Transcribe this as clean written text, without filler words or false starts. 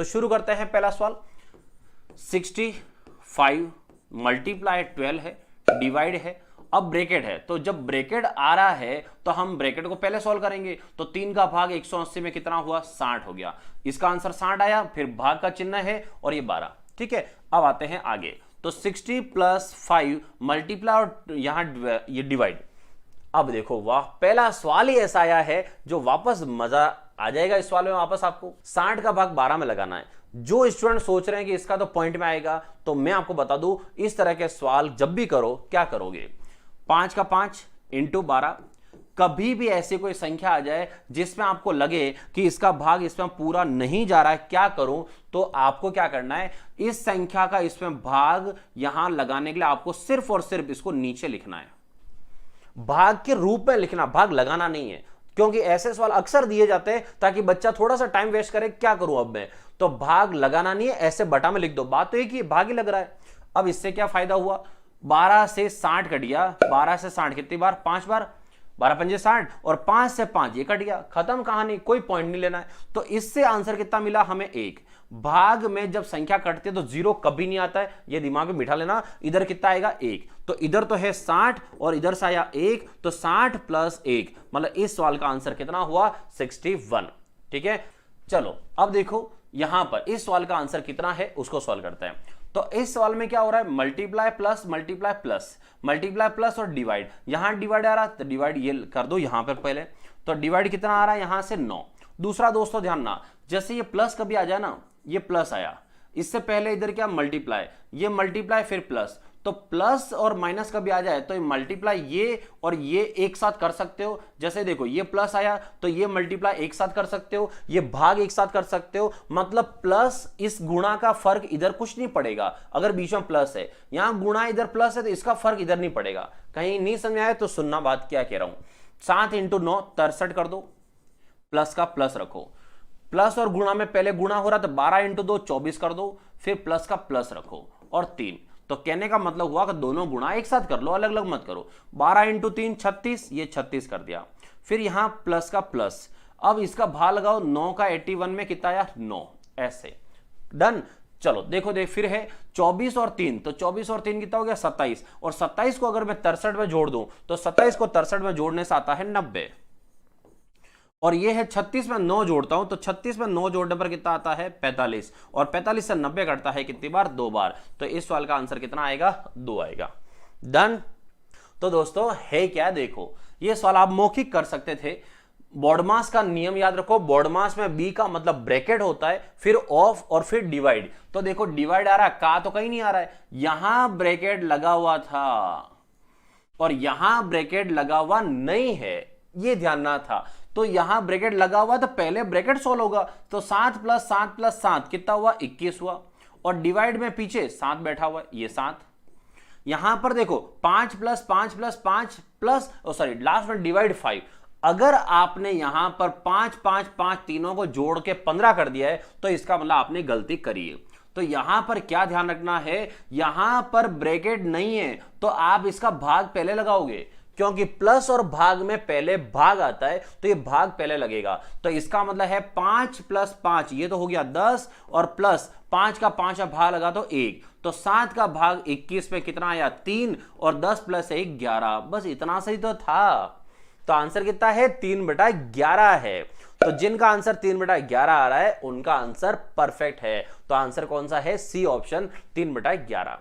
शुरू करते हैं पहला सवाल। 65 मल्टीप्लाई 12 है, डिवाइड है, अब ब्रैकेट है, तो जब ब्रैकेट आ रहा है तो हम ब्रैकेट को पहले सॉल्व करेंगे। तो 3 का भाग 180 में कितना हुआ, 60 हो गया। इसका आंसर 60 आया, फिर भाग का चिन्ह है और ये 12। ठीक है, अब आते हैं आगे। तो 60 + 5 मल्टीप्लाई और यहां ये डिवाइड। अब देखो वाह, पहला सवाल ही ऐसा आया है जो वापस मजा आ जाएगा इस सवाल में। वापस आपको 60 का भाग 12 में लगाना है। जो स्टूडेंट सोच रहे हैं कि इसका तो पॉइंट में आएगा, तो मैं आपको बता दूं, इस तरह के सवाल जब भी करो क्या करोगे, 5 का 5 × 12। कभी भी ऐसी कोई संख्या आ जाए जिसमें आपको लगे कि इसका भाग इसमें पूरा नहीं जा रहा है, क्या करूं, तो आपको क्या करना है, इस संख्या का इसमें भाग यहां लगाने के लिए आपको सिर्फ और सिर्फ इसको नीचे लिखना है, भाग के रूप में लिखना, भाग लगाना नहीं है। क्योंकि ऐसे सवाल अक्सर दिए जाते हैं ताकि बच्चा थोड़ा सा टाइम वेस्ट करे, क्या करूं अब मैं, तो भाग लगाना नहीं है, ऐसे बटा में लिख दो। बात तो एक ही, भाग ही लग रहा है। अब इससे क्या फायदा हुआ, 12 से 60 कट गया। 12 से 60 कितनी बार, 5 बार, 12 पंजे 60 और 5 से 5 ये कट गया, खत्म कहानी, कोई पॉइंट नहीं लेना है। तो इससे आंसर कितना मिला हमें, 1। भाग में जब संख्या कटती है तो 0 कभी नहीं आता है, ये दिमाग में बिठा लेना। इधर कितना आएगा, 1, तो इधर तो है 60 और इधर से आया 1, तो 60 + 1 मतलब इस सवाल का आंसर कितना हुआ, 61। ठीक है, चलो अब देखो यहां पर इस सवाल का आंसर कितना है उसको सॉल्व करते हैं। तो इस सवाल में क्या हो रहा है, multiply plus multiply plus, multiply plus और डिवाइड। यहां डिवाइड आ रहा है तो डिवाइड ये कर दो यहां पर पहले। तो डिवाइड कितना आ रहा है, यहां से 9। दूसरा दोस्तों ध्यान ना, जैसे ये प्लस कभी आ जाए ना, ये प्लस आया, इससे पहले इधर क्या मल्टीप्लाई, ये मल्टीप्लाई फिर प्लस, तो प्लस और माइनस कभी आ जाए तो ये मल्टीप्लाई ये और ये एक साथ कर सकते हो। जैसे देखो ये प्लस आया तो ये मल्टीप्लाई एक साथ कर सकते हो, ये भाग एक साथ कर सकते हो। मतलब प्लस इस गुणा का फर्क इधर कुछ नहीं पड़ेगा, अगर बीच में प्लस है, यहां गुणा इधर प्लस है तो इसका फर्क इधर नहीं पड़ेगा। कहीं नहीं समझ आया तो सुनना बात क्या कह रहा हूं। 7 × 9 63 कर दो, प्लस का प्लस रखो, प्लस और गुणा में पहले गुणा हो रहा तो 12 × 2 24 कर दो, फिर प्लस का प्लस रखो और 3। तो कहने का मतलब हुआ कि दोनों गुणा एक साथ कर लो, अलग अलग मत करो। 12 × 3 36, ये 36 कर दिया, फिर यहां प्लस का प्लस। अब इसका भाग लगाओ, 9 का 81 में कितना आया, 9, ऐसे डन। चलो देखो फिर है 24 और 3, तो 24 और 3 कितना हो गया, 27, और 27 को अगर मैं 63 में जोड़ दूं तो 27 को 63 में जोड़ने से आता है 90, और ये है 36 में 9 जोड़ता हूं तो 36 में 9 जोड़ने पर कितना आता है, 45, और 45 से 90 कटता है कितनी बार, 2 बार। तो इस सवाल का आंसर कितना आएगा, 2 आएगा। डन। तो दोस्तों है क्या, देखो ये सवाल आप मौखिक कर सकते थे। बॉडमास का नियम याद रखो, बॉडमास में बी का मतलब ब्रैकेट होता है, फिर ऑफ और फिर डिवाइड। तो देखो डिवाइड आ रहा है, का तो कहीं नहीं आ रहा है, यहां ब्रैकेट लगा हुआ था और यहां ब्रैकेट लगा हुआ नहीं है, ये ध्यान ना था। तो यहां ब्रैकेट लगा हुआ तो पहले ब्रैकेट सोल्व होगा, तो 7 + 7 + 7 कितना हुआ, 21 हुआ, और डिवाइड में पीछे 7 बैठा हुआ, ये 7। यहां पर देखो 5 + 5 + 5 प्लस लास्ट में डिवाइड 5। अगर आपने यहां पर 5 5 5 तीनों को जोड़ के 15 कर दिया है तो इसका मतलब आपने गलती करी है। तो यहां पर क्या ध्यान रखना है, यहां पर ब्रैकेट नहीं है तो आप इसका भाग पहले लगाओगे, क्योंकि प्लस और भाग में पहले भाग आता है तो ये भाग पहले लगेगा। तो इसका मतलब है 5 + 5 ये तो हो गया 10, और प्लस 5 का 5 भाग लगा तो 1, तो 7 का भाग 21 में कितना आया, 3, और 10 + 1 11। बस इतना सही तो था। तो आंसर कितना है, 3/11 है। तो जिनका आंसर 3/11 आ रहा है उनका आंसर परफेक्ट है। तो आंसर कौन सा है, सी ऑप्शन 3/11।